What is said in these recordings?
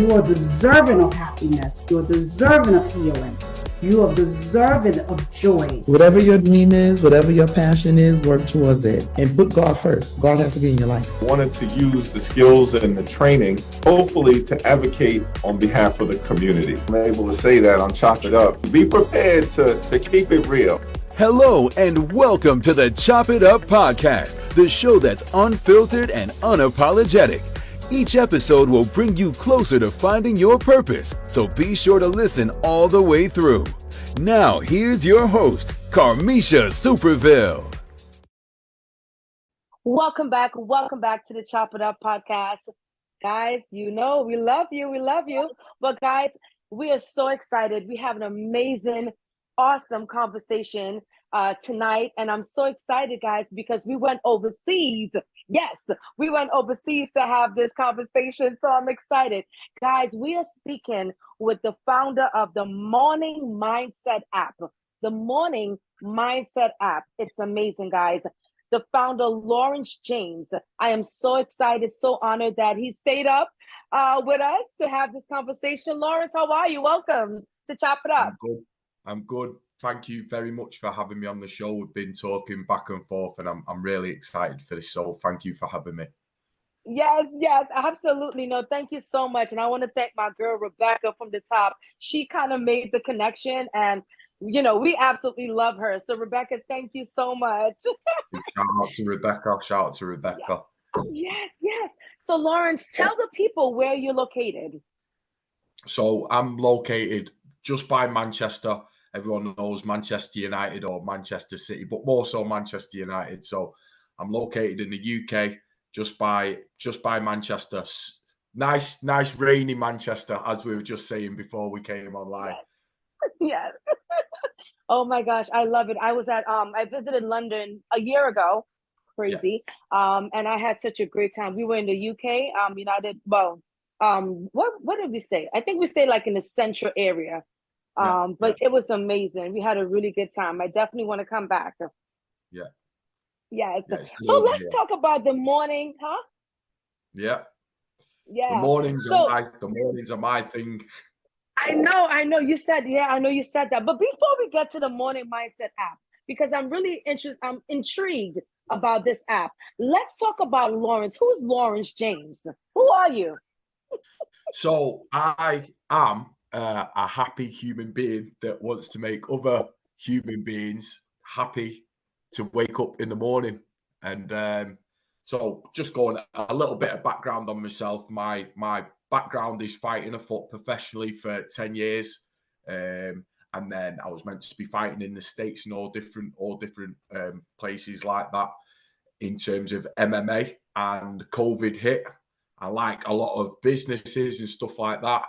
you are deserving of happiness. You are deserving of healing. You are deserving of joy. Whatever your dream is, whatever your passion is, work towards it. And put God first. God has to be in your life. I wanted to use the skills and the training, hopefully, to advocate on behalf of the community. I'm able to say that on Chop It Up. Be prepared to keep it real. Hello and welcome to the Chop It Up podcast, the show that's unfiltered and unapologetic. Each episode will bring you closer to finding your purpose, so be sure to listen all the way through. Now, here's your host, Carmisha Superville. Welcome back to the Chop It Up podcast. Guys, you know, we love you. But guys, we are so excited. We have an amazing, awesome conversation tonight. And I'm so excited, guys, because we went overseas. Yes, we went overseas to have this conversation. So I'm excited. Guys, we are speaking with the founder of the Morning Mindset app. The Morning Mindset app. It's amazing, guys. The founder, Lawrence James. I am so excited, so honored that he stayed up with us to have this conversation. Lawrence, how are you? Welcome to Chop It Up. I'm good. Thank you very much for having me on the show. We've been talking back and forth, and I'm really excited for this. So thank you for having me. Yes, absolutely. No, thank you so much. And I want to thank my girl, Rebecca, from the top. She kind of made the connection, and, you know, we absolutely love her. So, Rebecca, thank you so much. Shout out to Rebecca. Yes. So, Lawrence, tell the people where you're located. So I'm located just by Manchester. Everyone knows Manchester United or Manchester City, but more so Manchester United. So I'm located in the UK, just by Manchester. Nice rainy Manchester, as we were just saying before we came online. Yes. Oh my gosh, I love it. I was at I visited London a year ago. Crazy. Yeah. And I had such a great time. We were in the UK, United. Well, what did we stay? I think we stayed like in the central area. But it was amazing. We had a really good time. I definitely want to come back. Yeah. Yes. So let's talk about the morning, huh? Yeah. Yeah. The mornings are my thing. I know. You said, I know you said that. But before we get to the Morning Mindset app, because I'm really I'm intrigued about this app. Let's talk about Lawrence. Who's Lawrence James? Who are you? So I am a happy human being that wants to make other human beings happy to wake up in the morning. And so just going a little bit of background on myself. My background is fighting a foot professionally for 10 years. And then I was meant to be fighting in the States and all different places like that in terms of MMA, and COVID hit. I like a lot of businesses and stuff like that.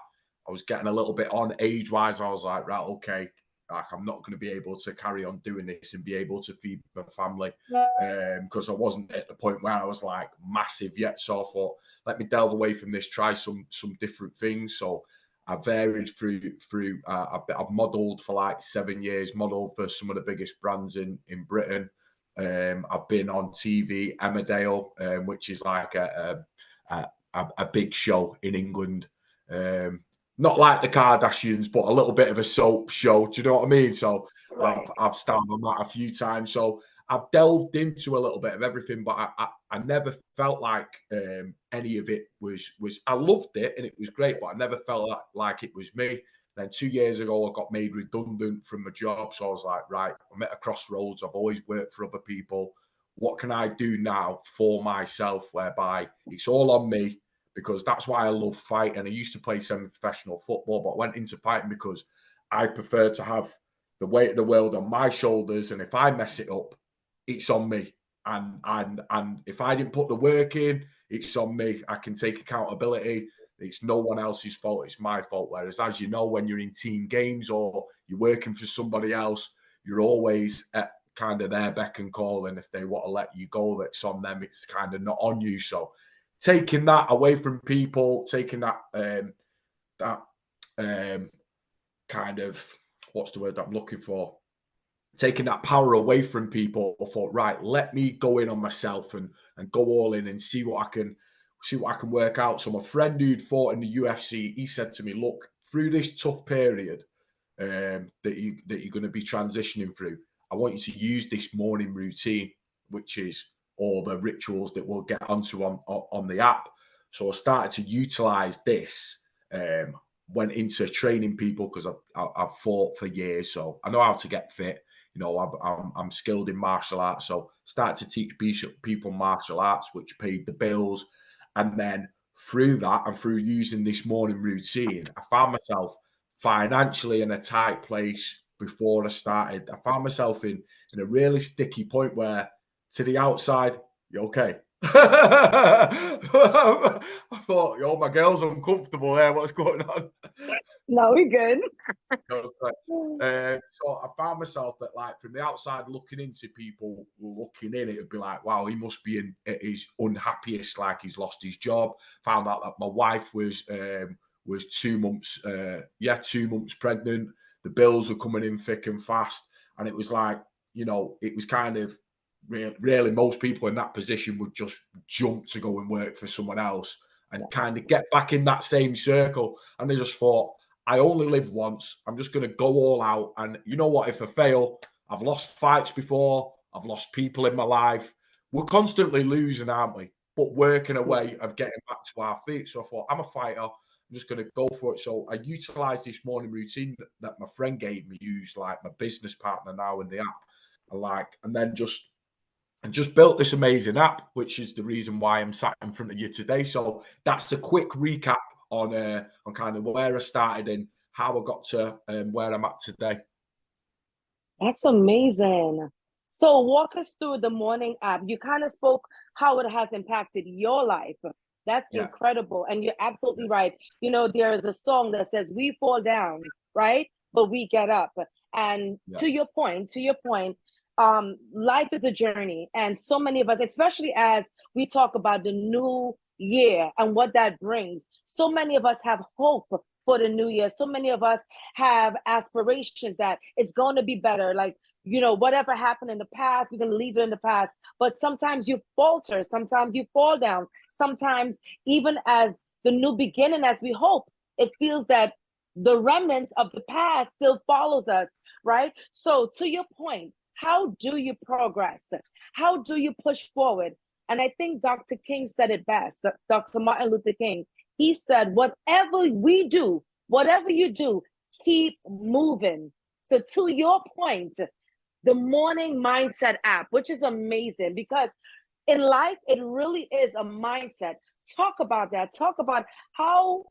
I was getting a little bit on age-wise. I was like, right, okay, like I'm not going to be able to carry on doing this and be able to feed my family because I wasn't at the point where I was like massive yet. So I thought, let me delve away from this, try some different things. So I varied through. I've modelled for like 7 years, modelled for some of the biggest brands in Britain. I've been on TV, Emmerdale, which is like a big show in England. Not like the Kardashians, but a little bit of a soap show. Do you know what I mean? So right. I've starred on that a few times. So I've delved into a little bit of everything, but I never felt like any of it was. I loved it and it was great, but I never felt like it was me. Then 2 years ago, I got made redundant from my job. So I was like, right, I'm at a crossroads. I've always worked for other people. What can I do now for myself whereby it's all on me? Because that's why I love fighting. I used to play semi-professional football, but I went into fighting because I prefer to have the weight of the world on my shoulders. And if I mess it up, it's on me. And if I didn't put the work in, it's on me. I can take accountability. It's no one else's fault. It's my fault. Whereas, as you know, when you're in team games or you're working for somebody else, you're always at kind of their beck and call. And if they want to let you go, that's on them. It's kind of not on you. So taking that away from people, taking that kind of, what's the word I'm looking for? Taking that power away from people, I thought, right, let me go in on myself and go all in and see what I can see what I can work out. So my friend who'd fought in the UFC, he said to me, look, through this tough period that you're going to be transitioning through, I want you to use this morning routine, which is all the rituals that we'll get onto on the app. So I started to utilize this, went into training people because I've fought for years, so I know how to get fit. You know, I'm skilled in martial arts, so started to teach people martial arts, which paid the bills. And then through that and through using this morning routine, I found myself financially in a tight place before I started. I found myself in a really sticky point where to the outside, you're okay. I thought, yo, my girl's uncomfortable there. What's going on? No, we're good. So I found myself that, like, from the outside looking into people looking in, it would be like, wow, he must be at his unhappiest, like he's lost his job. Found out that my wife was 2 months, 2 months pregnant. The bills were coming in thick and fast, and it was like, you know, it was kind of really most people in that position would just jump to go and work for someone else and kind of get back in that same circle. And they just thought, I only live once. I'm just going to go all out. And you know what? If I fail, I've lost fights before. I've lost people in my life. We're constantly losing, aren't we? But working a way of getting back to our feet. So I thought, I'm a fighter. I'm just going to go for it. So I utilized this morning routine that my friend gave me, used like my business partner now in the app. And then just built this amazing app, which is the reason why I'm sat in front of you today. So that's a quick recap on kind of where I started and how I got to where I'm at today. That's amazing. So walk us through the morning app. You kind of spoke how it has impacted your life. That's incredible. And you're absolutely right. You know, there is a song that says, we fall down, right? But we get up. And to your point, life is a journey. And so many of us, especially as we talk about the new year and what that brings, so many of us have hope for the new year. So many of us have aspirations that it's going to be better. Like, you know, whatever happened in the past, we're going to leave it in the past. But sometimes you falter, sometimes you fall down. Sometimes even as the new beginning, as we hope, it feels that the remnants of the past still follows us, right? So to your point, how do you progress? How do you push forward? And I think Dr. King said it best, Dr. Martin Luther King. He said, whatever we do, whatever you do, keep moving. So to your point, the morning mindset app, which is amazing because in life, it really is a mindset. Talk about that. Talk about how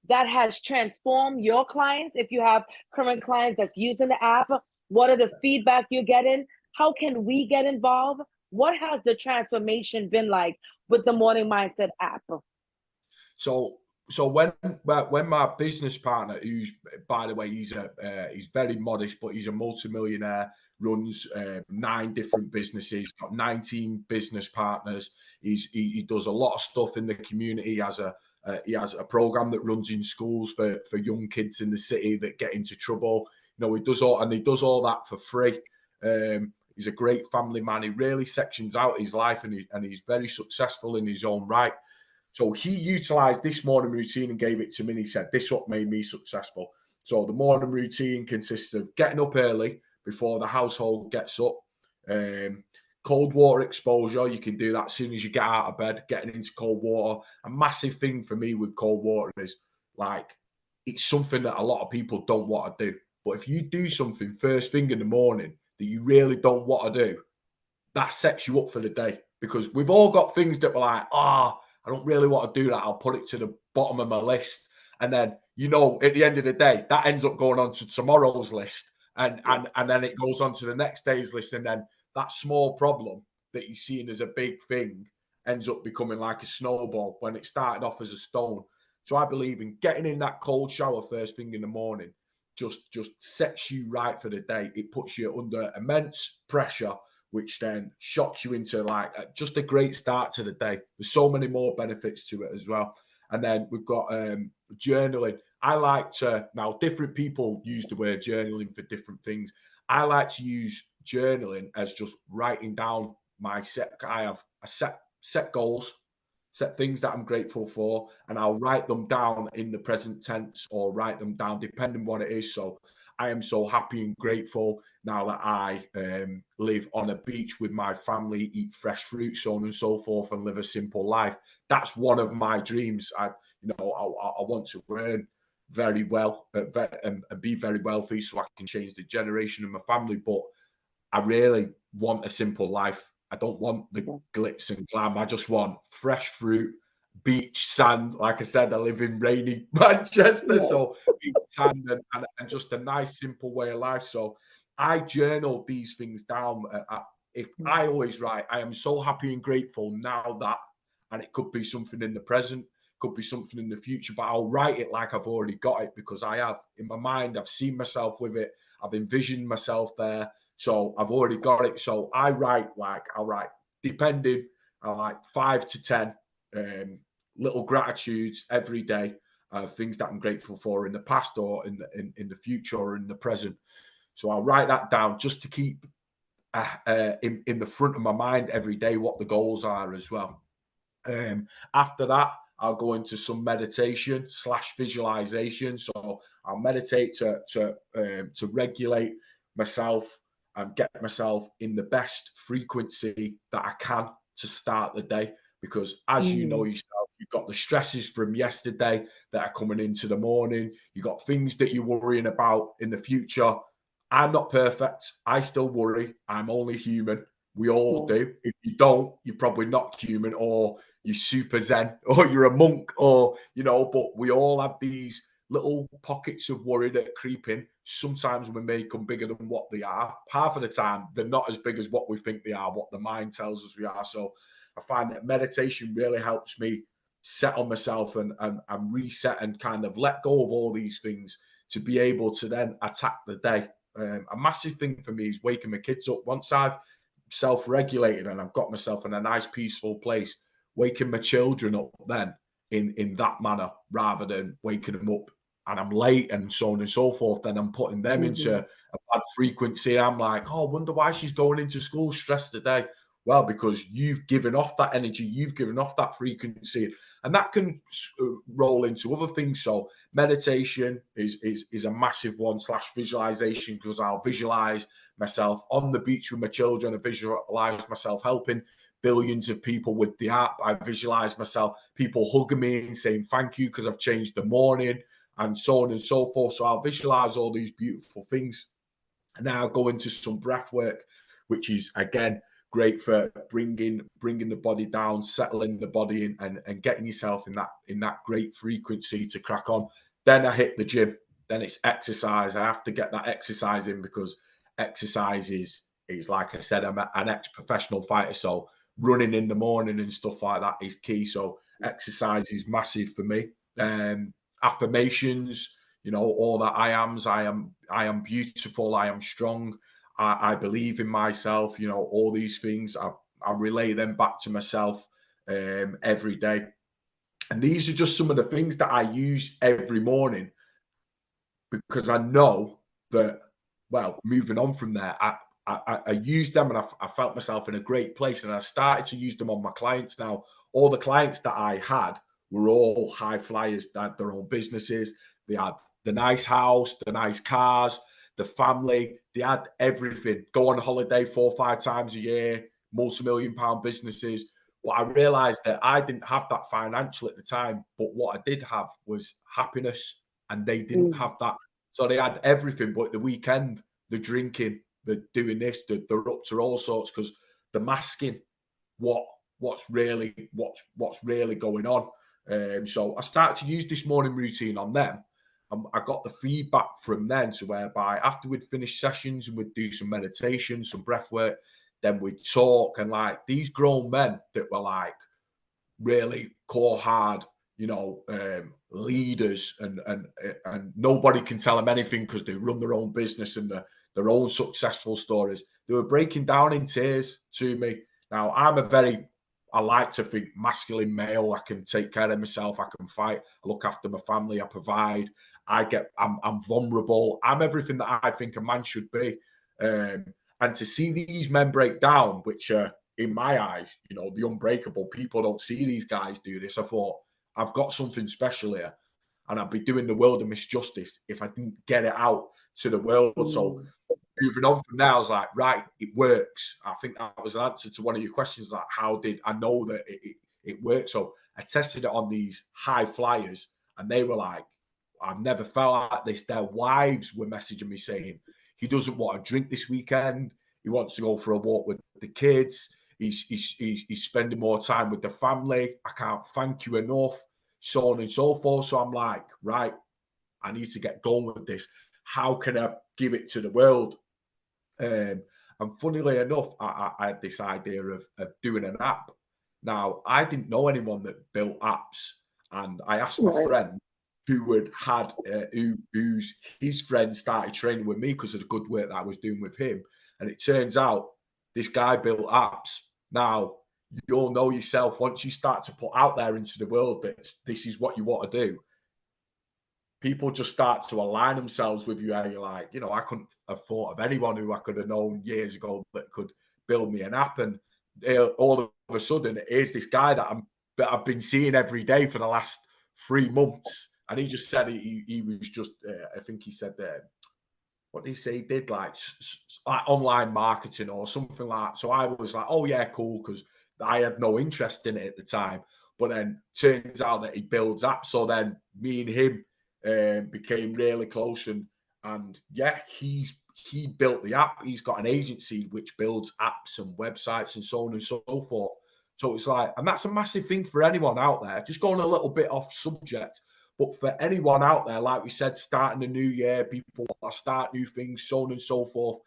that has transformed your clients. If you have current clients that's using the app, what are the feedback you're getting? How can we get involved? What has the transformation been like with the morning mindset app? So when my business partner, who's, by the way, he's very modest, but he's a multimillionaire, runs 9 different businesses, got 19 business partners. He does a lot of stuff in the community. He has a program that runs in schools for young kids in the city that get into trouble. You know, he does all that for free. He's a great family man. He really sections out his life, and he's very successful in his own right. So he utilized this morning routine and gave it to me. And he said, this is what made me successful. So the morning routine consists of getting up early before the household gets up. Cold water exposure, you can do that as soon as you get out of bed, getting into cold water. A massive thing for me with cold water is, like, it's something that a lot of people don't want to do. But if you do something first thing in the morning that you really don't want to do, that sets you up for the day. Because we've all got things that we're like, I don't really want to do that. I'll put it to the bottom of my list. And then, you know, at the end of the day, that ends up going on to tomorrow's list. And then it goes on to the next day's list. And then that small problem that you're seeing as a big thing ends up becoming like a snowball when it started off as a stone. So I believe in getting in that cold shower first thing in the morning just sets you right for the day. It puts you under immense pressure, which then shocks you into like just a great start to the day. There's so many more benefits to it as well. And then we've got journaling. I like to, now different people use the word journaling for different things. I like to use journaling as just writing down my set. I have a set goals, set things that I'm grateful for, and I'll write them down in the present tense or write them down depending what it is. So I am so happy and grateful now that I live on a beach with my family, eat fresh fruit, so on and so forth, and live a simple life. That's one of my dreams. I want to earn very well and be very wealthy so I can change the generation of my family. But I really want a simple life. I don't want the glitz and glam. I just want fresh fruit, beach, sand. Like I said, I live in rainy Manchester, so beach, sand, and just a nice, simple way of life. So I journal these things down. If I always write, I am so happy and grateful now that, and it could be something in the present, could be something in the future, but I'll write it like I've already got it because I have in my mind, I've seen myself with it, I've envisioned myself there. So I've already got it. So I'll write depending, I like 5 to 10 little gratitudes every day, things that I'm grateful for in the past or in the future or in the present. So I'll write that down just to keep in the front of my mind every day what the goals are as well. After that, I'll go into some meditation / visualization. So I'll meditate to regulate myself and get myself in the best frequency that I can to start the day. Because as you know yourself, you've got the stresses from yesterday that are coming into the morning. You've got things that you're worrying about in the future. I'm not perfect. I still worry. I'm only human. We all do. If you don't, you're probably not human, or you're super zen, or you're a monk, or, but we all have these little pockets of worry that creep in. Sometimes we make them bigger than what they are. Half of the time, they're not as big as what we think they are, what the mind tells us we are. So I find that meditation really helps me settle myself and reset and kind of let go of all these things to be able to then attack the day. A massive thing for me is waking my kids up. Once I've self-regulated and I've got myself in a nice peaceful place, waking my children up then in that manner rather than waking them up and I'm late and so on and so forth, then I'm putting them into a bad frequency. I'm like, oh, I wonder why she's going into school stressed today. Well, because you've given off that energy, you've given off that frequency, and that can roll into other things. So meditation is a massive one / visualization, because I'll visualize myself on the beach with my children. I visualize myself helping billions of people with the app. I visualize myself, people hugging me and saying thank you because I've changed the morning and so on and so forth. So I'll visualize all these beautiful things. And now I'll go into some breath work, which is, again, great for bringing the body down, settling the body in, and getting yourself in that great frequency to crack on. Then I hit the gym. Then it's exercise. I have to get that exercise in, because exercise is like I said, I'm an ex-professional fighter, so running in the morning and stuff like that is key. So exercise is massive for me. Affirmations, all that I am beautiful, I am strong, I believe in myself, all these things, I relay them back to myself every day. And these are just some of the things that I use every morning, because I know that, well, moving on from there, I used them and I felt myself in a great place, and I started to use them on my clients. Now, all the clients that I had were all high flyers. They had their own businesses. They had the nice house, the nice cars, the family. They had everything. Go on holiday 4 or 5 times a year, multi-million-pound businesses. But I realized that I didn't have that financial at the time. But what I did have was happiness, and they didn't have that. So they had everything, but the weekend, the drinking, the doing this, they're up to all sorts, because they're masking what's really going on. So I started to use this morning routine on them. I got the feedback from them to whereby after we'd finish sessions and we'd do some meditation, some breath work, then we'd talk, and like these grown men that were like really core hard, leaders, and nobody can tell them anything because they run their own business and their own successful stories. They were breaking down in tears to me. Now, I like to think masculine male. I can take care of myself. I can fight. I look after my family. I provide. I'm vulnerable. I'm everything that I think a man should be. And to see these men break down, which are in my eyes, you know, the unbreakable, people don't see these guys do this. I thought, I've got something special here, and I'd be doing the world a misjustice if I didn't get it out to the world. So moving on from there, I was like, right, it works. I think that was an answer to one of your questions, like how did I know that it worked? So I tested it on these high flyers, and they were like, I've never felt like this. Their wives were messaging me saying, he doesn't want to drink this weekend. He wants to go for a walk with the kids. He's spending more time with the family. I can't thank you enough, so on and so forth. So I'm like, right, I need to get going with this. How can I give it to the world? And funnily enough, I had this idea of doing an app. Now, I didn't know anyone that built apps, and I asked my friend who who's his friend started training with me because of the good work that I was doing with him. And it turns out this guy built apps. Now, you'll know yourself, once you start to put out there into the world that this is what you want to do, people just start to align themselves with you. And you're like, you know, I couldn't have thought of anyone who I could have known years ago that could build me an app. And all of a sudden, here's this guy that I've been seeing every day for the last 3 months. And he just said he was just, I think he said what did he say? He did like online marketing or something like that. So I was like, oh yeah, cool, because I had no interest in it at the time. But then turns out that he builds apps. So then me and him became really close, and yeah, he built the app. He's got an agency which builds apps and websites and so on and so forth. So it's like, and that's a massive thing for anyone out there. Just going a little bit off subject, but for anyone out there, like we said, starting the new year, people want to start new things, so on and so forth.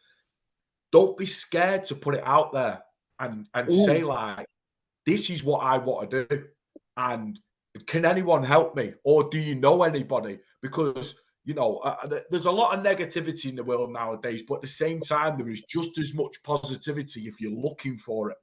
Don't be scared to put it out there and say like, this is what I want to do, and can anyone help me, or do you know anybody? Because you know, there's a lot of negativity in the world nowadays, but at the same time, there is just as much positivity if you're looking for it.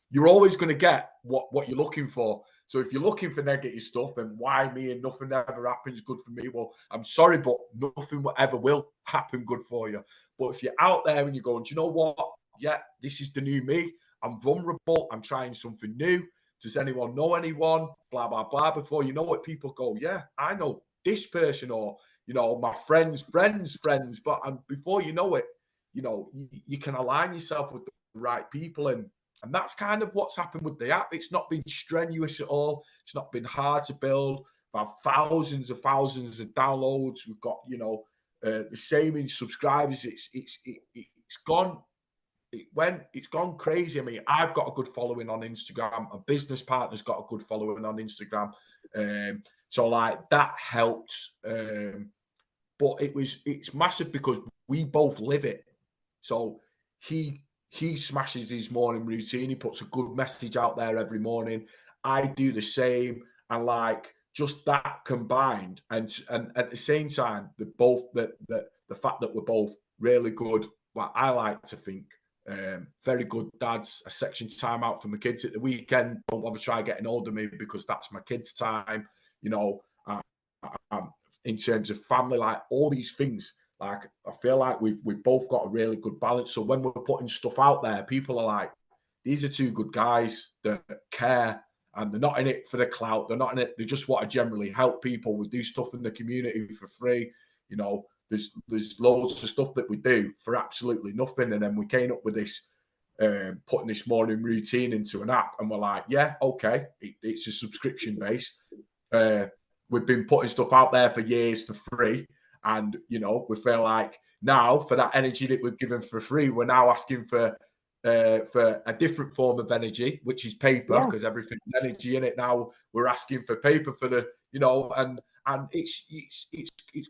You're always going to get what you're looking for. So if you're looking for negative stuff, then why me and nothing ever happens good for me? Well, I'm sorry, but nothing ever will happen good for you. But if you're out there and you're going, do you know what? Yeah, this is the new me. I'm vulnerable. I'm trying something new. Does anyone know anyone? Blah, blah, blah. Before you know it, people go, yeah, I know this person, or, you know, my friends. But before you know it, you know, you can align yourself with the right people. And that's kind of what's happened with the app. It's not been strenuous at all. It's not been hard to build. We've had thousands of downloads. We've got, you know, the same in subscribers. It's gone crazy. I mean, I've got a good following on Instagram. A business partner's got a good following on Instagram. So like that helped. But it's massive because we both live it. So he smashes his morning routine. He puts a good message out there every morning. I do the same. And like just that combined, and at the same time, the fact that we're both really good, well, I like to think, very good dads. A section time out for my kids at the weekend. Don't want to try getting hold of me because that's my kids' time. You know, in terms of family, like all these things. Like I feel like we've both got a really good balance. So when we're putting stuff out there, people are like, these are two good guys that care, and they're not in it for the clout. They're not in it. They just want to generally help people. We do stuff in the community for free. You know, there's loads of stuff that we do for absolutely nothing. And then we came up with this, putting this morning routine into an app, and we're like, yeah, okay, it's a subscription base. We've been putting stuff out there for years for free. And, you know, we feel like now for that energy that we've given for free, we're now asking for a different form of energy, which is paper, because everything's energy in it. Now we're asking for paper for the, you know, and it's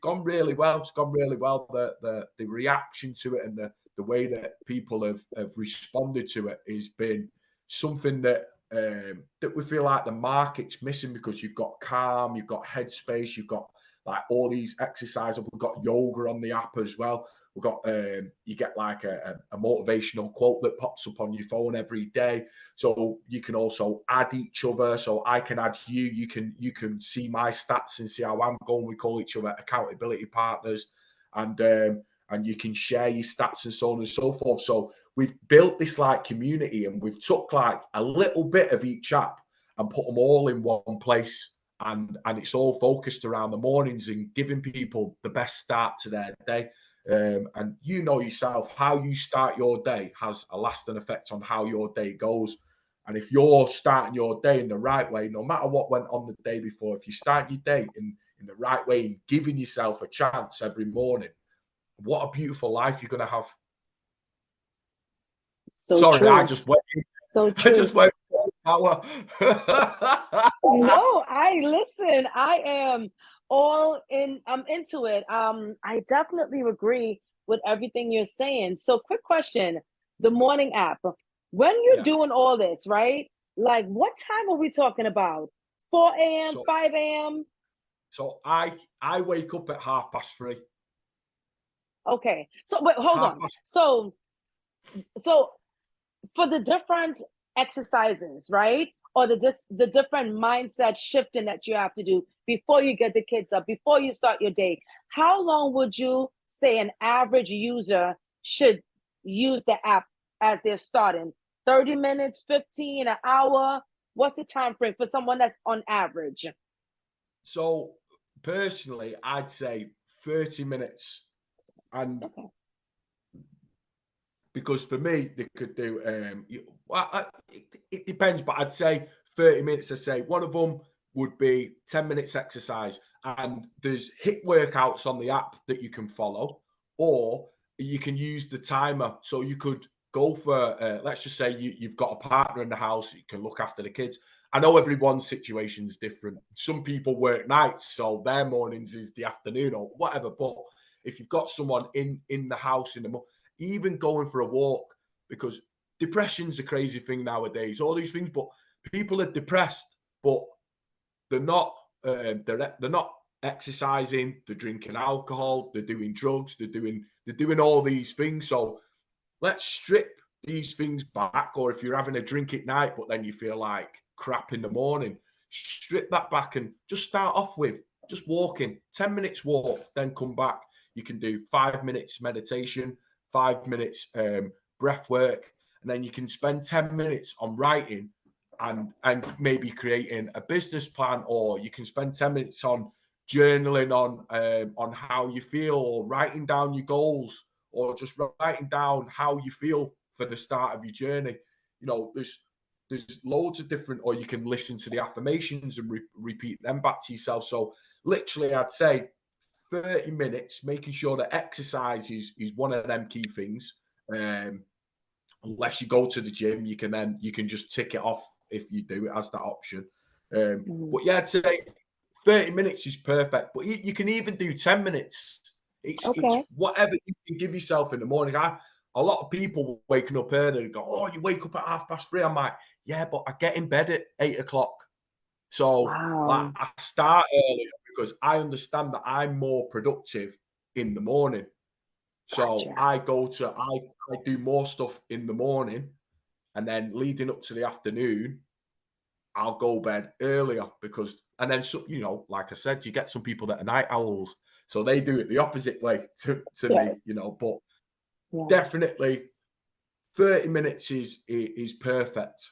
gone really well. It's gone really well. The reaction to it and the way that people have responded to it has been something that we feel like the market's missing, because you've got Calm, you've got Headspace, you've got like all these exercises. We've got yoga on the app as well. We've got you get like a motivational quote that pops up on your phone every day. So you can also add each other. So I can add you. You can see my stats and see how I'm going. We call each other accountability partners. And and you can share your stats and so on and so forth. So we've built this like community, and we've took like a little bit of each app and put them all in one place. And it's all focused around the mornings and giving people the best start to their day. And you know yourself, how you start your day has a lasting effect on how your day goes. And if you're starting your day in the right way, no matter what went on the day before, if you start your day in the right way and giving yourself a chance every morning, what a beautiful life you're going to have. So Sorry, true. I just went. So I true. just went power. No, listen, I am I'm into it. I definitely agree with everything you're saying. So quick question, the morning app, when you're Yeah. doing all this, right? Like what time are we talking about? 4 a.m., So- 5 a.m.? So I wake up at 3:30. Okay. So wait, hold on. So for the different exercises, right? Or the different mindset shifting that you have to do before you get the kids up, before you start your day. How long would you say an average user should use the app as they're starting? 30 minutes, 15, an hour? What's the time frame for someone that's on average? So personally, I'd say 30 minutes. And Okay. because for me, they could do, it depends, but I'd say 30 minutes. I say one of them would be 10 minutes exercise. And there's HIIT workouts on the app that you can follow, or you can use the timer. So you could go for, let's just say you've got a partner in the house, you can look after the kids. I know everyone's situation is different. Some people work nights, so their mornings is the afternoon or whatever. But if you've got someone in the house in the morning, even going for a walk, because depression's a crazy thing nowadays, all these things, but people are depressed, but they're not exercising, they're drinking alcohol, they're doing drugs, they're doing all these things. So let's strip these things back. Or if you're having a drink at night, but then you feel like crap in the morning, strip that back and just start off with just walking, 10 minutes walk, then come back. You can do 5 minutes meditation, 5 minutes breath work, and then you can spend 10 minutes on writing and maybe creating a business plan, or you can spend 10 minutes on journaling on how you feel, or writing down your goals, or just writing down how you feel for the start of your journey. You know, there's loads of different, or you can listen to the affirmations and repeat them back to yourself. So literally, I'd say 30 minutes, making sure that exercise is one of them key things. Unless you go to the gym, you can just tick it off if you do it as that option. But yeah, I'd say 30 minutes is perfect. But you can even do 10 minutes. It's whatever you can give yourself in the morning. A lot of people waking up early and go, "Oh, you wake up at 3:30." I'm like, yeah, but I get in bed at 8 o'clock. So like, I start earlier because I understand that I'm more productive in the morning. So I do more stuff in the morning, and then leading up to the afternoon, I'll go bed earlier and then, so, you know, like I said, you get some people that are night owls, so they do it the opposite way to me, you know, but definitely 30 minutes is perfect.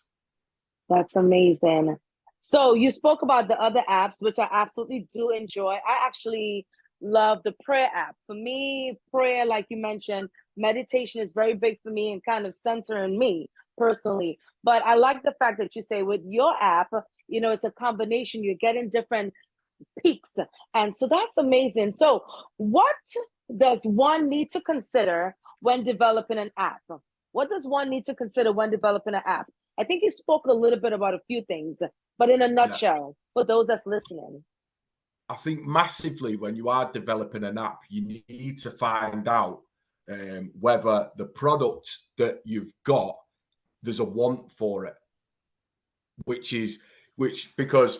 That's amazing. So you spoke about the other apps, which I absolutely do enjoy. I actually love the prayer app. For me, prayer, like you mentioned, meditation is very big for me and kind of centering me personally. But I like the fact that you say with your app, you know, it's a combination. You're getting different peaks. And so that's amazing. So what does one need to consider when developing an app? What does one need to consider when developing an app? I think you spoke a little bit about a few things, but in a nutshell, for those that's listening. I think massively when you are developing an app, you need to find out whether the product that you've got, there's a want for it, because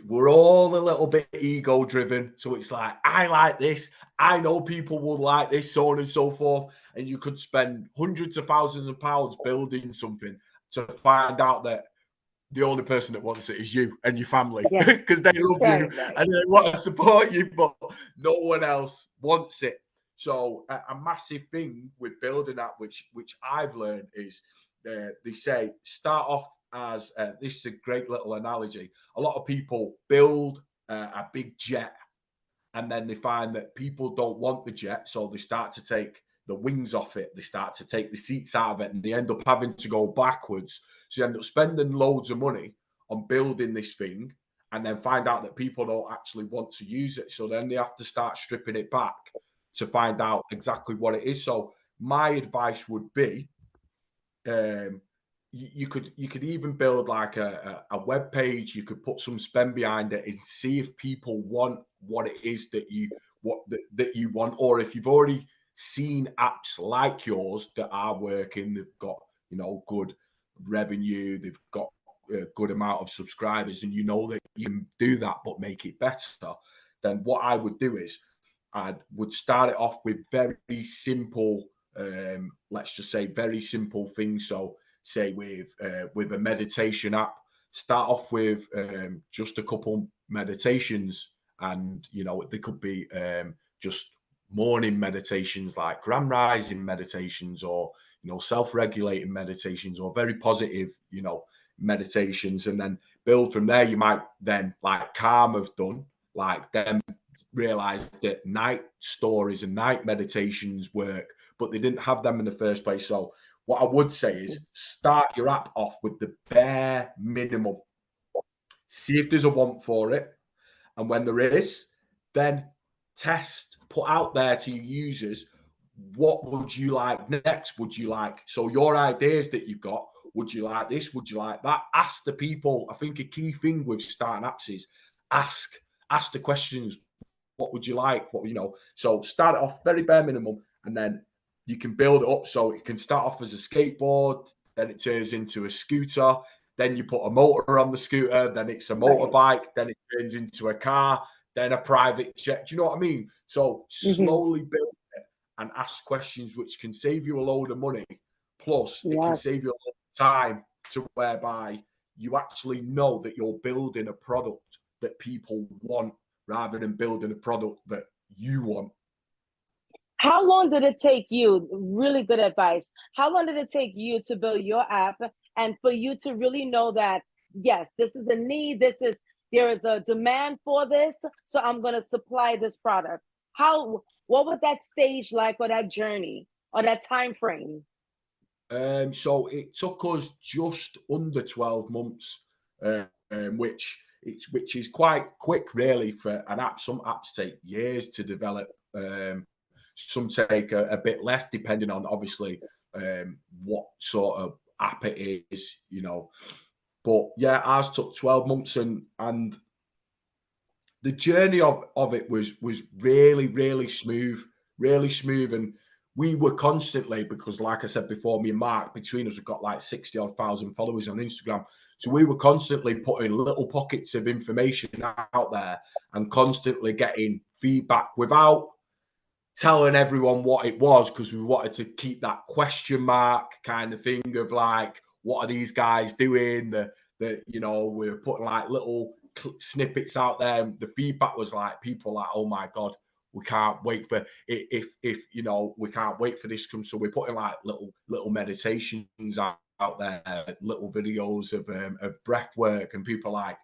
we're all a little bit ego driven. So it's like, I like this. I know people will like this, so on and so forth. And you could spend hundreds of thousands of pounds building something to find out that the only person that wants it is you and your family, because they love you and they want to support you, but no one else wants it. So a massive thing with building that, which I've learned, is they say start off as this is a great little analogy. A lot of people build a big jet, and then they find that people don't want the jet, so they start to take the wings off it. They start to take the seats out of it, and they end up having to go backwards. So you end up spending loads of money on building this thing, and then find out that people don't actually want to use it. So then they have to start stripping it back to find out exactly what it is. So my advice would be, you could even build like a web page. You could put some spend behind it and see if people want what it is that you want, or if you've already seen apps like yours that are working, they've got good revenue, they've got a good amount of subscribers, and you know that you can do that but make it better. Then what I would do is I would start it off with very simple, let's just say very simple things. So say with a meditation app, start off with just a couple meditations, and they could be just morning meditations like grand rising meditations, or self-regulating meditations, or very positive meditations, and then build from there. You might then, like Calm have done, like them, realize that night stories and night meditations work, but they didn't have them in the first place. So what I would say is start your app off with the bare minimum. See if there's a want for it. And when there is, then test, put out there to your users, what would you like next? Would you like, so your ideas that you've got, would you like this? Would you like that? Ask the people. I think a key thing with starting apps is ask the questions. What would you like? So start it off very bare minimum, and then you can build it up. So it can start off as a skateboard, then it turns into a scooter, then you put a motor on the scooter, then it's a motorbike, then it turns into a car, then a private jet. Do you know what I mean? So slowly build it and ask questions, which can save you a load of money. Plus, it can save you a lot of time, to whereby you actually know that you're building a product that people want, rather than building a product that you want. How long did it take you? Really good advice. How long did it take you to build your app, and for you to really know that, yes, this is a need, there is a demand for this, so I'm going to supply this product? What was that stage like, or that journey, or that time frame? So it took us just under 12 months, which is quite quick, really, for an app. Some apps take years to develop. Some take a bit less, depending on obviously what sort of app it is, But yeah, ours took 12 months, and the journey of it was really, really smooth, and we were constantly, because like I said before, me and Mark, between us, we've got like 60,000 followers on Instagram. So we were constantly putting little pockets of information out there and constantly getting feedback without telling everyone what it was, because we wanted to keep that question mark kind of thing of like, what are these guys doing? We're putting like little snippets out there. And the feedback was like, people like, oh my God, we can't wait for if we can't wait for this to come. So we're putting like little meditations out there, little videos of breath work, and people like,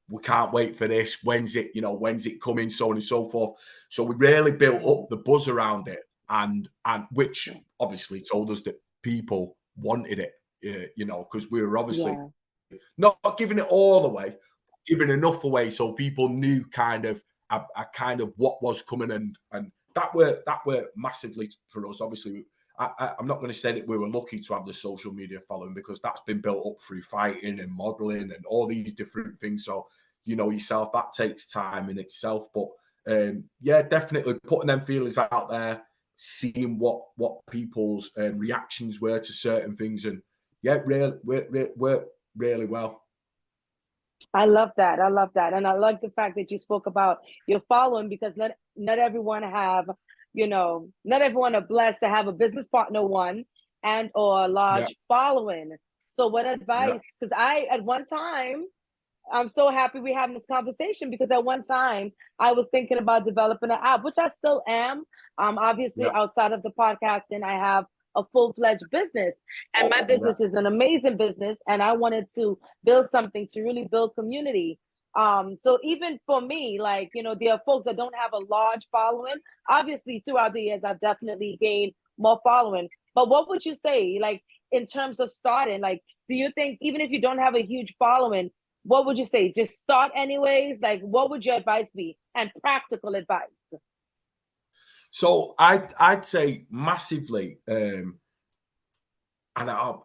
we can't wait for this. When's it coming? So on and so forth. So we really built up the buzz around it, and which obviously told us that people wanted it, because we were obviously not giving it all away, giving enough away so people knew kind of what was coming, and that were massively for us. Obviously, I'm not going to say that we were lucky to have the social media following, because that's been built up through fighting and modeling and all these different things. So yourself, that takes time in itself. But definitely putting them feelers out there, seeing what people's reactions were to certain things, and worked really well. I love that. And I like the fact that you spoke about your following, because not everyone have, not everyone are blessed to have a business partner, one, or a large following. So what advice, because I, at one time, I'm so happy we're having this conversation because at one time I was thinking about developing an app, which I still am. Obviously, Yeah. outside of the podcasting, I have a full-fledged business, and my business is an amazing business, and I wanted to build something to really build community. So even for me, like, you know, there are folks that don't have a large following. Obviously, throughout the years, I've definitely gained more following. But what would you say, like, in terms of starting? Like, do you think even if you don't have a huge following, what would you say? Just start anyways? Like, what would your advice be? And practical advice. So I'd say massively. And I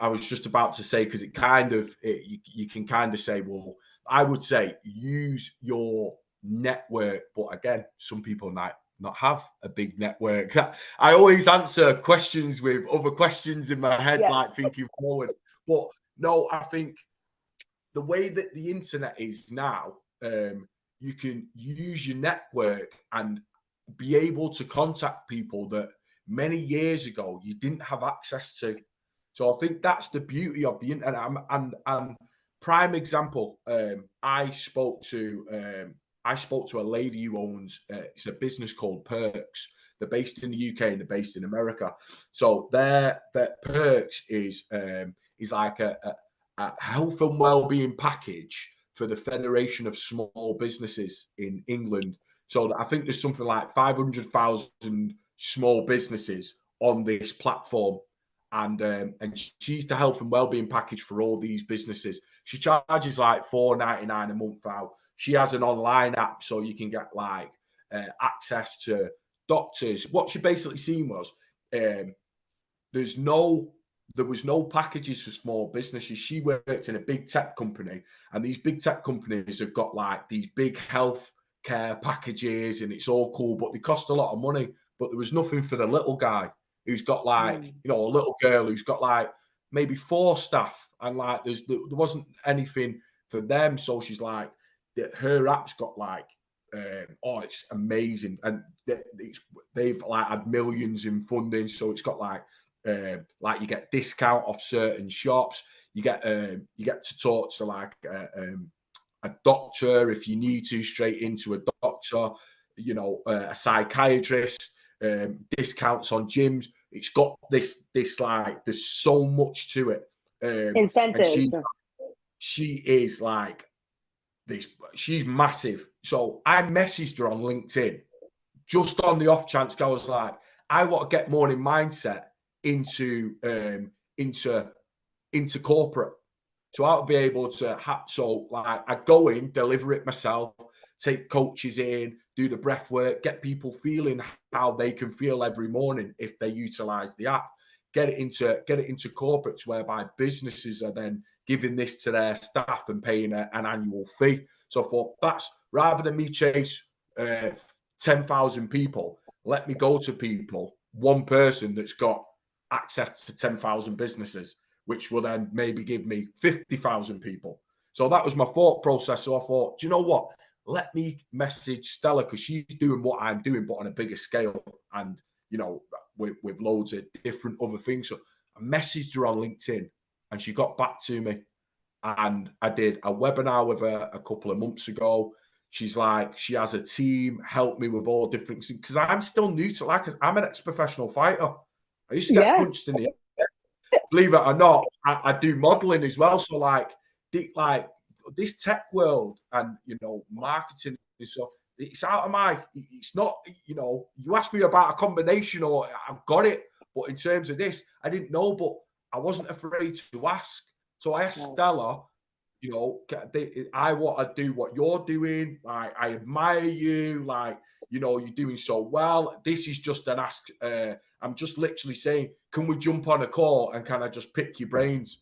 was just about to say, because you can kind of say, well, I would say use your network, but again, some people might not have a big network. I always answer questions with other questions in my head, Yeah. like thinking forward. But no, I think the way that the internet is now, you can use your network and be able to contact people that many years ago you didn't have access to. So I think that's the beauty of the internet. And prime example, I spoke to a lady who owns it's a business called Perks. They're based in the UK and they're based in America. So their Perks is like a health and well-being package for the Federation of Small Businesses in England. So I think there's something like 500,000 small businesses on this platform, and she's the health and well-being package for all these businesses. She charges like $4.99 a month out. She has an online app, so you can get like access to doctors. What she basically seen was there was no packages for small businesses. She worked in a big tech company, and these big tech companies have got like these big health care packages, and it's all cool, but they cost a lot of money. But there was nothing for the little guy who's got like, you know, a little girl who's got like maybe 4 staff, and like there wasn't anything for them. So she's like, her app's got like, it's amazing, and they've like had millions in funding. So it's got like you get discount off certain shops. You get to talk to like a doctor if you need to, straight into a doctor. You know, a psychiatrist. Discounts on gyms. It's got this like there's so much to it. And Incentives. she is like this. She's massive. So I messaged her on LinkedIn just on the off chance. I was like, I want to get morning mindset into corporate. So I'll be able to I go in, deliver it myself, take coaches in, do the breath work, get people feeling how they can feel every morning if they utilize the app. Get it into corporates whereby businesses are then giving this to their staff and paying an annual fee. So I thought, that's rather than me chase 10,000 people, let me go to people, one person that's got access to 10,000 businesses, which will then maybe give me 50,000 people. So that was my thought process. So I thought, do you know what? Let me message Stella, because she's doing what I'm doing, but on a bigger scale, and, you know, with loads of different other things. So I messaged her on LinkedIn, and she got back to me. And I did a webinar with her a couple of months ago. She's like, she has a team, help me with all different things, because I'm still new to, like, I'm an ex-professional fighter. I used to get punched in the head. Believe it or not, I do modeling as well. So like this tech world and, you know, marketing is so, it's out of my, it's not, you know, you asked me about a combination or I've got it. But in terms of this, I didn't know, but I wasn't afraid to ask. So I asked Stella, you know, I want to do what you're doing. Like, I admire you. Like, you know, you're doing so well. This is just an ask. I'm just literally saying, can we jump on a call and can I just pick your brains?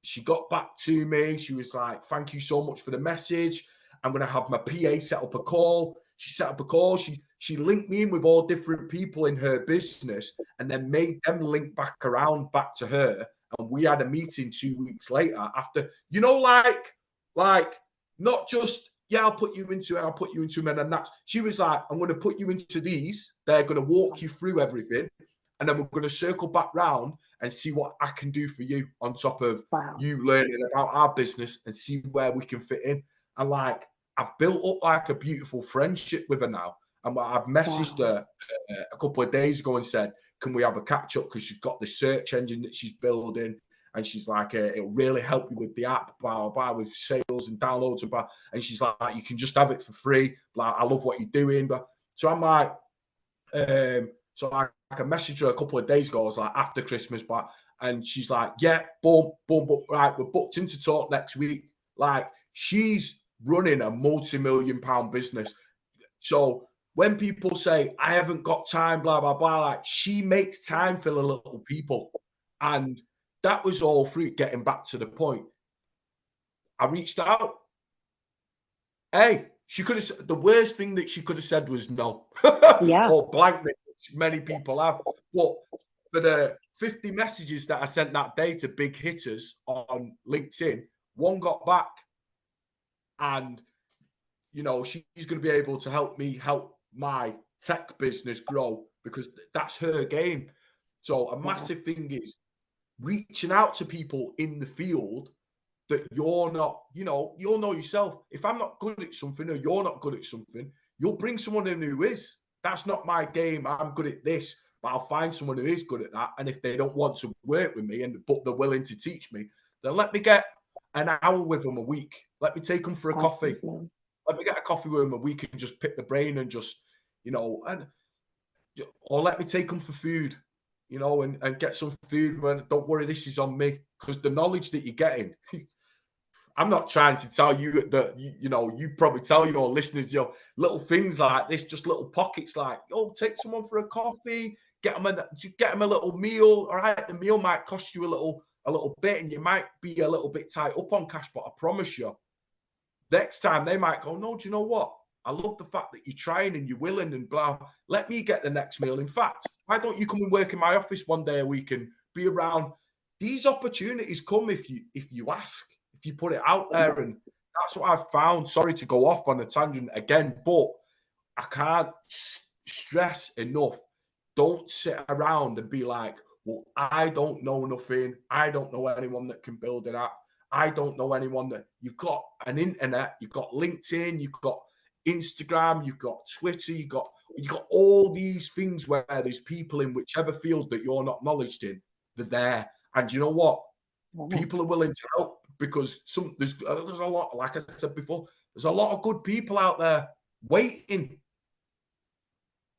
She got back to me. She was like, thank you so much for the message. I'm going to have my PA set up a call. She set up a call. She linked me in with all different people in her business and then made them link back to her. And we had a meeting 2 weeks later after, you know, like not just, yeah, I'll put you into them. And then she was like, I'm going to put you into these. They're going to walk you through everything. And then we're going to circle back round and see what I can do for you on top of Wow. you learning about our business and see where we can fit in. And like, I've built up like a beautiful friendship with her now. And I've messaged her a couple of days ago and said, can we have a catch up? Because she's got the search engine that she's building. And she's like, it'll really help you with the app, blah, blah, blah, with sales and downloads and blah. And she's like, you can just have it for free. Like, I love what you're doing. But so I'm like, so I messaged her a couple of days ago. I was like, after Christmas, but and she's like, yeah, boom, boom, boom, right, we're booked in to talk next week. Like, she's running a multi-million-pound business. So when people say, I haven't got time, blah, blah, blah, like, she makes time for the little people. And that was all through getting back to the point. I reached out. Hey, she could have, the worst thing that she could have said was no. Yeah. Or blank me. Many people have. But for the 50 messages that I sent that day to big hitters on LinkedIn, one got back. And, you know, she's going to be able to help me help my tech business grow because that's her game. So a massive thing is reaching out to people in the field that you're not, you know, you'll know yourself. If I'm not good at something or you're not good at something, you'll bring someone in who is. That's not my game. I'm good at this, but I'll find someone who is good at that. And if they don't want to work with me but they're willing to teach me, then let me get an hour with them a week. Let me take them for a coffee. Let me get a coffee with them a week and just pick the brain and just, you know, or let me take them for food, you know, and get some food. When don't worry, this is on me, because the knowledge that you're getting. I'm not trying to tell you that, you know, you probably tell your listeners, little things like this, just little pockets like, take someone for a coffee, get them a little meal. All right, the meal might cost you a little bit and you might be a little bit tight up on cash, but I promise you, next time they might go, no, do you know what? I love the fact that you're trying and you're willing and blah. Let me get the next meal. In fact, why don't you come and work in my office one day a week and be around? These opportunities come if you ask. You put it out there, and that's what I've found. Sorry to go off on a tangent again, but I can't stress enough. Don't sit around and be like, well, I don't know nothing. I don't know anyone that can build an app. I don't know anyone that. You've got an internet, you've got LinkedIn, you've got Instagram, you've got Twitter, you've got all these things where there's people in whichever field that you're not knowledge in, they're there. And you know what? People are willing to help. Because there's a lot, like I said before, there's a lot of good people out there waiting.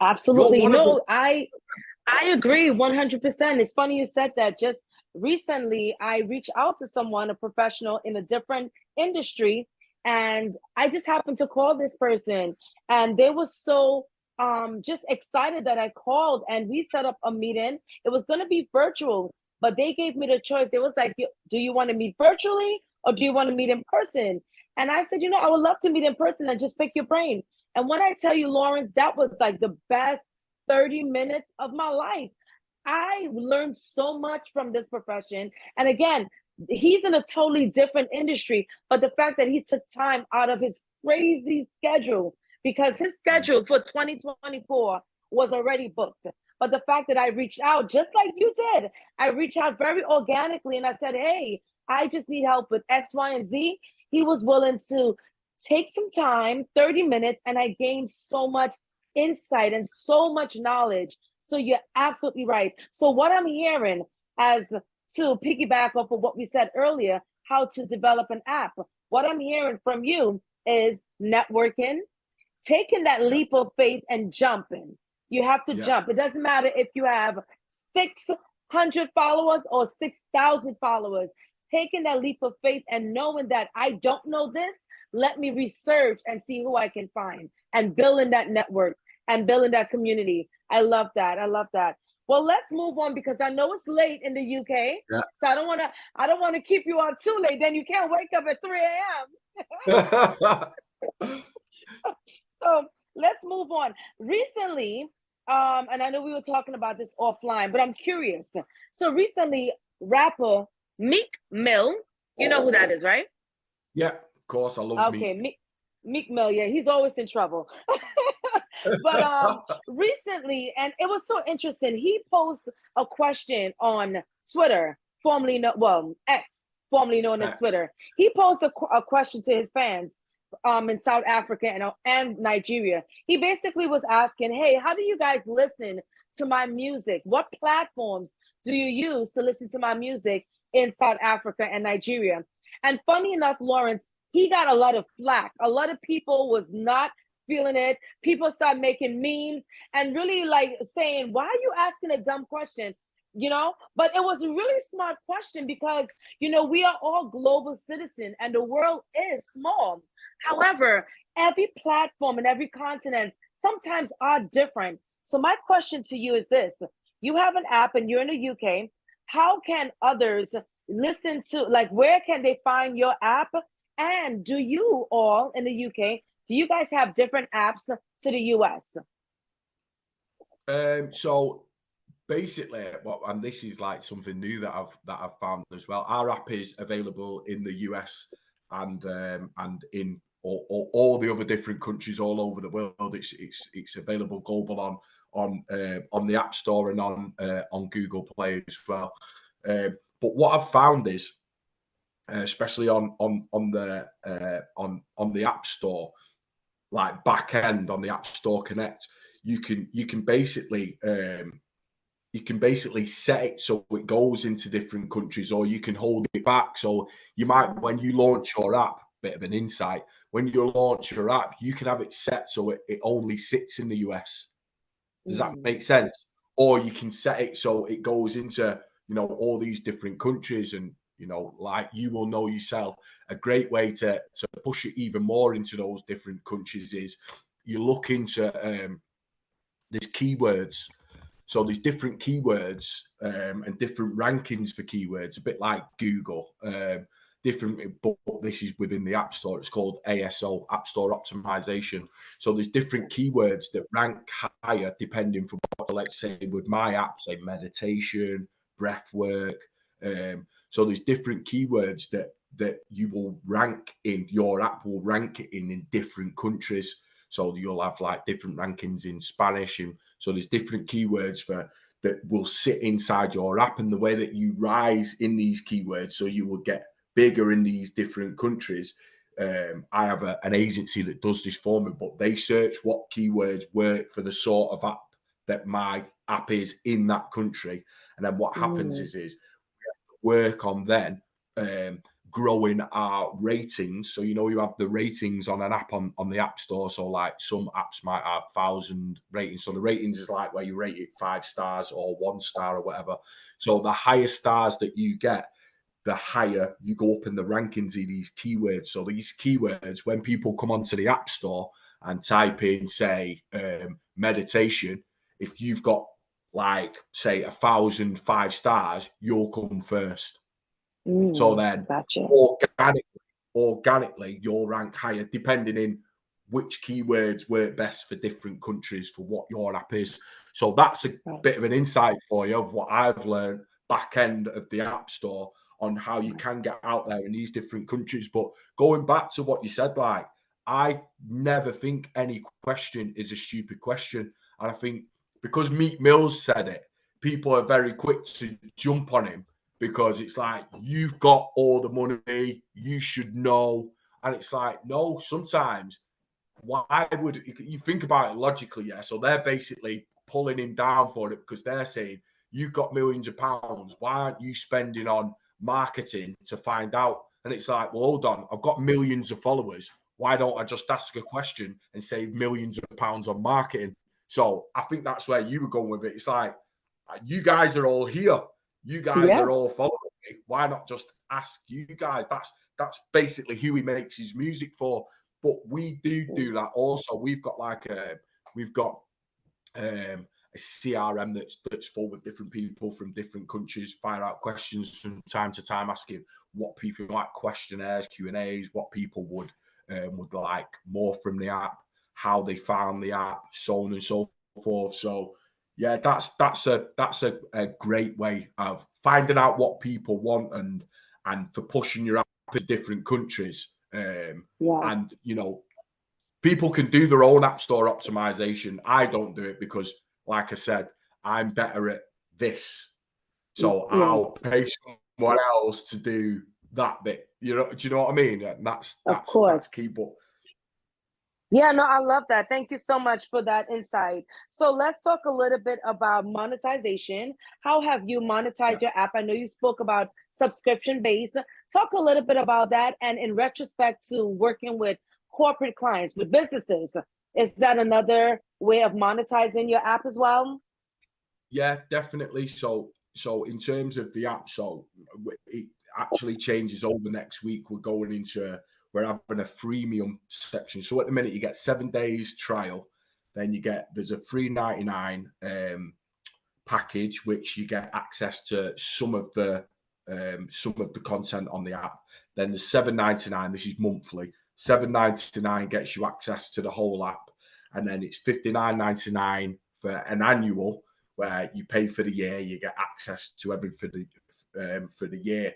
Absolutely. No, I agree 100%. It's funny you said that. Just recently, I reached out to someone, a professional in a different industry, and I just happened to call this person, and they were so just excited that I called, and we set up a meeting. It was going to be virtual. But they gave me the choice. It was like, do you want to meet virtually or do you want to meet in person? And I said, I would love to meet in person and just pick your brain. And when I tell you, Lawrence, that was like the best 30 minutes of my life. I learned so much from this profession. And again, he's in a totally different industry. But the fact that he took time out of his crazy schedule, because his schedule for 2024 was already booked. But the fact that I reached out, just like you did, I reached out very organically and I said, hey, I just need help with X, Y, and Z. He was willing to take some time, 30 minutes, and I gained so much insight and so much knowledge. So you're absolutely right. So what I'm hearing, as to piggyback off of what we said earlier, how to develop an app, what I'm hearing from you is networking, taking that leap of faith and jumping. You have to jump. It doesn't matter if you have 600 followers or 6,000 followers. Taking that leap of faith and knowing that I don't know this, let me research and see who I can find, and building that network and building that community. I love that. I love that. Well, let's move on because I know it's late in the UK. Yeah. So I don't want to keep you out too late. Then you can't wake up at 3 a.m. So let's move on. Recently, and I know we were talking about this offline, but I'm curious. So recently, rapper Meek Mill, you know who that is, right? Yeah, of course. I love Meek. Okay, Meek Mill, yeah, he's always in trouble. But recently, and it was so interesting, he posed a question on Twitter, X, formerly known as Yes. Twitter. He posed a question to his fans in South Africa and Nigeria. He basically was asking, hey, how do you guys listen to my music? What platforms do you use to listen to my music in South Africa and Nigeria? And funny enough, Lawrence, he got a lot of flack. A lot of people was not feeling it. People started making memes and really like saying, why are you asking a dumb question? You know, but it was a really smart question because, you know, we are all global citizens and the world is small. However, every platform and every continent sometimes are different. So my question to you is this: you have an app and you're in the UK. How can others listen to, like, where can they find your app? And do you all in the UK, do you guys have different apps to the US? So basically, and this is like something new that I've found as well. Our app is available in the US and in all the other different countries all over the world. It's available global on the App Store and on Google Play as well. But what I've found is, especially on the App Store, like back end on the App Store Connect, you can basically set it so it goes into different countries, or you can hold it back. So you might, when you launch your app, bit of an insight, when you launch your app, you can have it set so it only sits in the US. Does that make sense? Or you can set it so it goes into, you know, all these different countries. And, you know, like you will know yourself, a great way to push it even more into those different countries is you look into there's keywords. So there's different keywords and different rankings for keywords, a bit like Google. Different, but this is within the App Store. It's called ASO, App Store Optimization. So there's different keywords that rank higher depending from what, let's say, with my app, say meditation, breath work. So there's different keywords that you will rank in. Your app will rank it in different countries. So you'll have like different rankings in Spanish, and so there's different keywords for that will sit inside your app, and the way that you rise in these keywords, so you will get bigger in these different countries. I have an agency that does this for me, but they search what keywords work for the sort of app that my app is in that country, and then what happens is we have to work on then growing our ratings. So, you know, you have the ratings on an app on the App Store. So like some apps might have 1,000 ratings. So the ratings is like where you rate it 5 stars or 1 star or whatever. So the higher stars that you get, the higher you go up in the rankings of these keywords. So these keywords, when people come onto the App Store and type in, say, meditation, if you've got like, say, 1,000 5 stars, you'll come first. So then Gotcha. organically, you'll rank higher depending in which keywords work best for different countries for what your app is. So that's a bit of an insight for you of what I've learned back end of the App Store on how you can get out there in these different countries. But going back to what you said, like, I never think any question is a stupid question. And I think because Meek Mills said it, people are very quick to jump on him because it's like, you've got all the money, you should know. And it's like, no, sometimes why would you think about it logically? Yeah. So they're basically pulling him down for it because they're saying, you've got millions of pounds. Why aren't you spending on marketing to find out? And it's like, well, hold on, I've got millions of followers. Why don't I just ask a question and save millions of pounds on marketing? So I think that's where you were going with it. It's like, you guys are all here. You guys are all following me. Why not just ask you guys? That's basically who he makes his music for. But we do that also. We've got like a CRM that's full with different people from different countries, fire out questions from time to time, asking what people like, questionnaires, Q&As, what people would like more from the app, how they found the app, so on and so forth. So yeah, that's a great way of finding out what people want and for pushing your app to different countries. And you know, people can do their own app store optimization. I don't do it because, like I said, I'm better at this. So I'll pay someone else to do that bit. You know, do you know what I mean? And that's key. But yeah, no, I love that. Thank you so much for that insight. So let's talk a little bit about monetization. How have you monetized your app? I know you spoke about subscription based. Talk a little bit about that. And in retrospect to working with corporate clients, with businesses, is that another way of monetizing your app as well? yeah, definitely. So in terms of the app, so it actually changes over next week. We're having a freemium section. So at the minute you get 7 days trial, then there's a $3.99 package, which you get access to some of the content on the app. Then the $7.99, this is monthly. $7.99 gets you access to the whole app, and then it's $59.99 for an annual, where you pay for the year, you get access to everything for the year.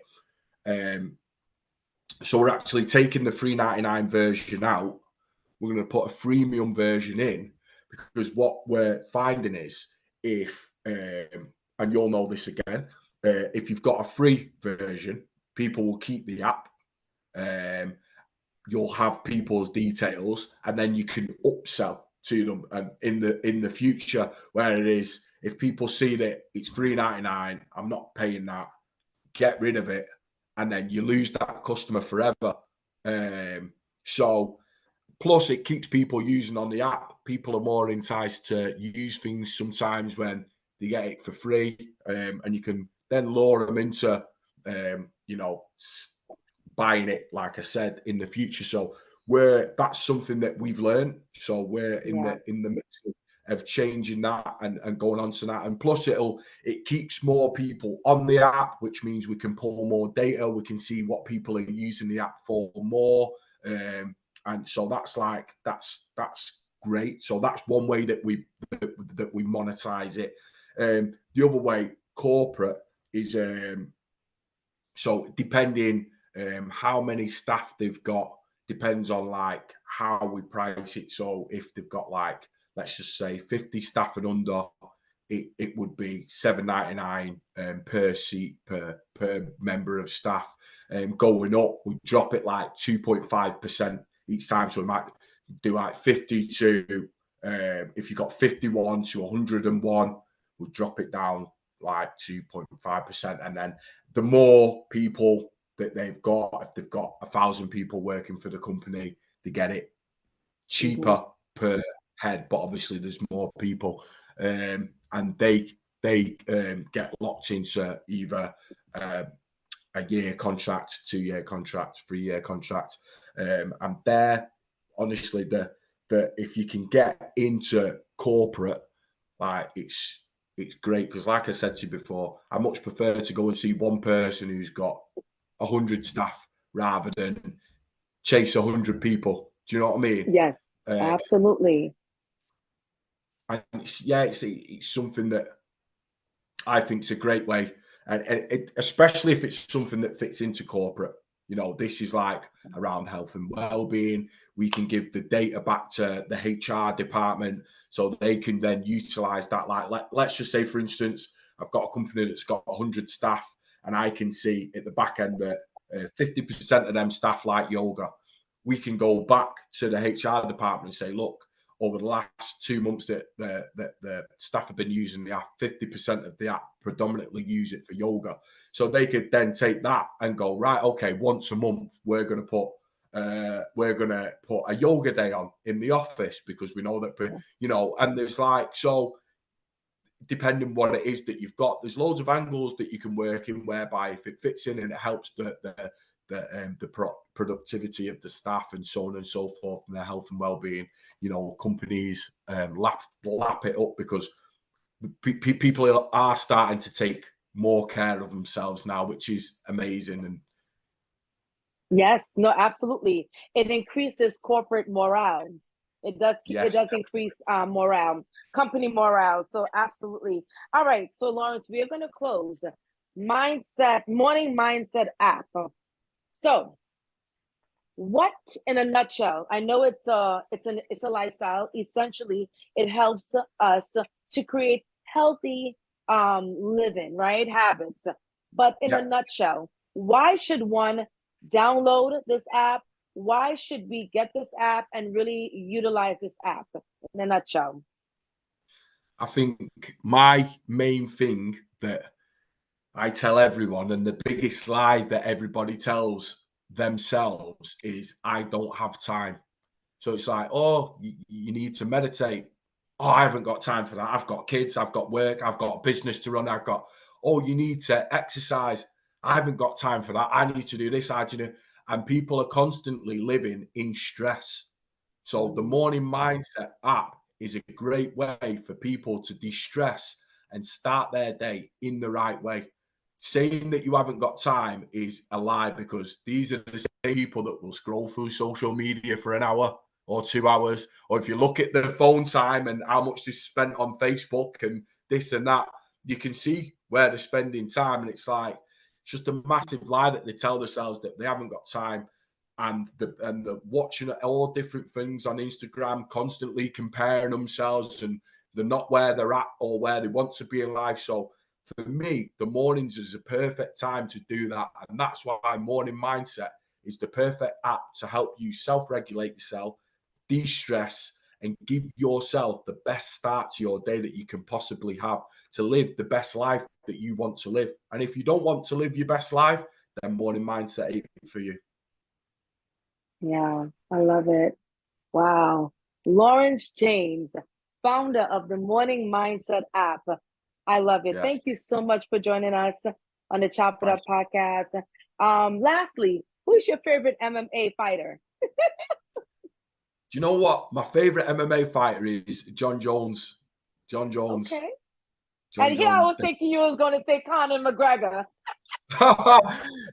So we're actually taking the $3.99 version out. We're going to put a freemium version in, because what we're finding is if, and you'll know this again, if you've got a free version, people will keep the app. You'll have people's details, and then you can upsell to them. And in the future, where it is, if people see that it's $3.99, I'm not paying that, get rid of it, and then you lose that customer forever. So plus it keeps people using on the app. People are more enticed to use things sometimes when they get it for free, and you can then lure them into buying it, like I said, in the future. So that's something that we've learned. So we're in the midst of changing that and going on to that. And plus it keeps more people on the app, which means we can pull more data. We can see what people are using the app for more. And so that's great. So that's one way that we monetize it. The other way, corporate, is so depending how many staff they've got, depends on like how we price it. So if they've got like, let's just say 50 staff and under, it would be $7.99 per seat per member of staff. Going up, we drop it like 2.5% each time. So we might do like 50 to, if you've got 51 to 101, we'll drop it down like 2.5%. And then the more people that they've got, if they've got 1,000 people working for the company, they get it cheaper per head, but obviously there's more people, and they get locked into either a year contract, 2-year contract, 3-year contract, and they're honestly the if you can get into corporate, like it's great, because like I said to you before, I much prefer to go and see one person who's got 100 staff rather than chase 100 people. Do you know what I mean? Yes, absolutely. And it's something that I think is a great way, and especially if it's something that fits into corporate. You know, this is like around health and well-being. We can give the data back to the HR department so they can then utilize that. Like, let's just say, for instance, I've got a company that's got 100 staff, and I can see at the back end that 50% of them staff like yoga. We can go back to the HR department and say, look, over the last 2 months that the staff have been using the app, 50% of the app predominantly use it for yoga. So they could then take that and go, right, okay, once a month we're going to put a yoga day on in the office, because we know that, and there's like, so depending what it is that you've got, there's loads of angles that you can work in, whereby if it fits in and it helps the productivity of the staff and so on and so forth, and their health and well-being, companies lap it up, because people are starting to take more care of themselves now, which is amazing. And yes, no, absolutely, it increases corporate morale. It does increase morale, company morale. So absolutely. All right, so Lawrence, we are going to close morning mindset app. So what, in a nutshell, I know it's a lifestyle. Essentially, it helps us to create healthy living, right? Habits. But in a Yeah. nutshell, why should one download this app? Why should we get this app and really utilize this app in a nutshell? I think my main thing that I tell everyone, and the biggest lie that everybody tells themselves, is I don't have time. So it's like, oh, you need to meditate. Oh, I haven't got time for that. I've got kids, I've got work, I've got a business to run. Oh, you need to exercise. I haven't got time for that. I need to do this, I need to do. And people are constantly living in stress. So the morning mindset app is a great way for people to de-stress and start their day in the right way. Saying that you haven't got time is a lie, because these are the same people that will scroll through social media for an hour or 2 hours. Or if you look at their phone time and how much they spent on Facebook and this and that, you can see where they're spending time. And it's like, it's just a massive lie that they tell themselves that they haven't got time. And the watching all different things on Instagram, constantly comparing themselves, and they're not where they're at or where they want to be in life. So for me, the mornings is a perfect time to do that. And that's why Morning Mindset is the perfect app to help you self-regulate yourself, de-stress, and give yourself the best start to your day that you can possibly have to live the best life that you want to live. And if you don't want to live your best life, then Morning Mindset ain't for you. Yeah, I love it. Wow. Lawrence James, founder of the Morning Mindset app. I love it. Yes. Thank you so much for joining us on the Chop It Up podcast. Lastly, who's your favorite MMA fighter? Do you know what? My favorite MMA fighter is John Jones. John Jones. Okay. John And here I was Jones. thinking you was going to say Conor McGregor.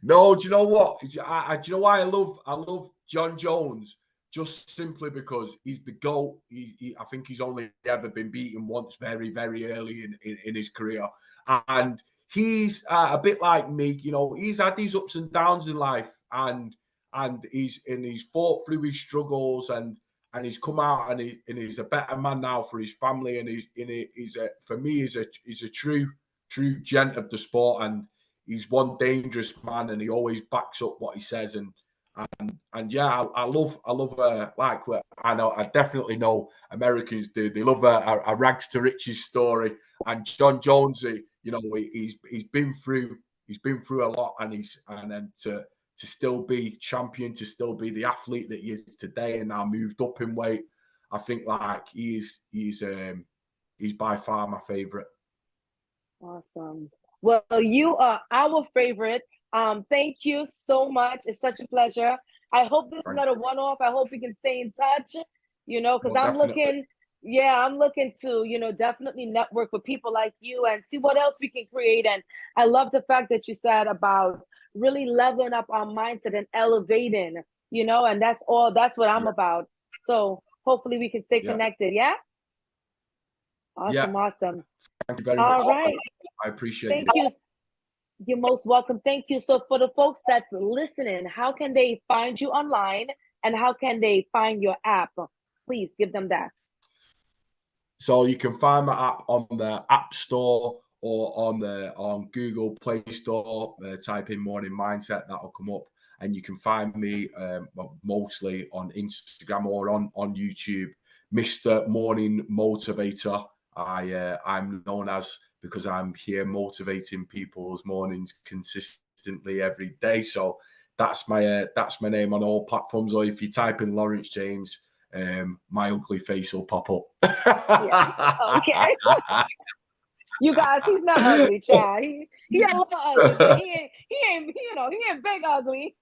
No, do you know what? Do you know why I love John Jones? Just simply because he's the GOAT. I think he's only ever been beaten once, very, very early in his career. And he's a bit like me. You know, he's had these ups and downs in life, and he's fought through his struggles, and he's come out, and he's a better man now for his family, and for me he's a true gent of the sport, and he's one dangerous man, and he always backs up what he says. And yeah, I love like I know, I definitely know Americans do. They love a rags to riches story. And John Jones, you know, he's been through a lot, and then to still be champion, to still be the athlete that he is today, and now moved up in weight. I think like he's by far my favorite. Awesome. Well, you are our favorite. Thank you so much. It's such a pleasure. I hope this is not a one-off. I hope we can stay in touch, you know, because I'm looking to, you know, definitely network with people like you and see what else we can create. And I love the fact that you said about really leveling up our mindset and elevating, you know, and that's what I'm about. So hopefully we can stay connected. Yeah. Awesome. Thank you very much. All right. I appreciate it. Thank you. You're most welcome. Thank you. So for the folks that's listening, how can they find you online, and how can they find your app? Please give them that. So you can find my app on the App Store or on Google Play Store. Type in Morning Mindset, that'll come up. And you can find me mostly on Instagram or on YouTube, Mr. Morning Motivator. I'm known as, because I'm here motivating people's mornings consistently every day. So that's my name on all platforms. Or if you type in Lawrence James, my ugly face will pop up. Yes. Okay. You guys, he's not ugly, child. He a little ugly, but he ain't big ugly.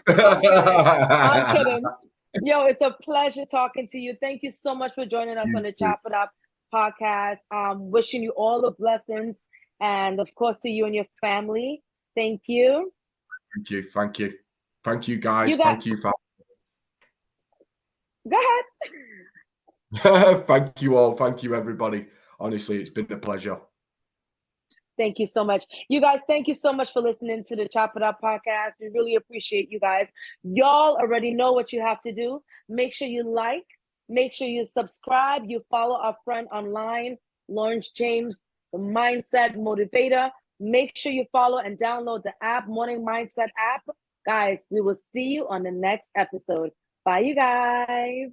I'm kidding. Yo, it's a pleasure talking to you. Thank you so much for joining us on the Chop It Up podcast. Wishing you all the blessings, and of course, to you and your family. Thank you. Thank you, guys. Thank you for. Go ahead. Thank you all. Thank you, everybody. Honestly, it's been a pleasure. Thank you so much. You guys, thank you so much for listening to the Chop It Up podcast. We really appreciate you guys. Y'all already know what you have to do. Make sure you like, make sure you subscribe, you follow our friend online, Lawrence James, the Mindset Motivator. Make sure you follow and download the app, Morning Mindset app. Guys, we will see you on the next episode. Bye, you guys.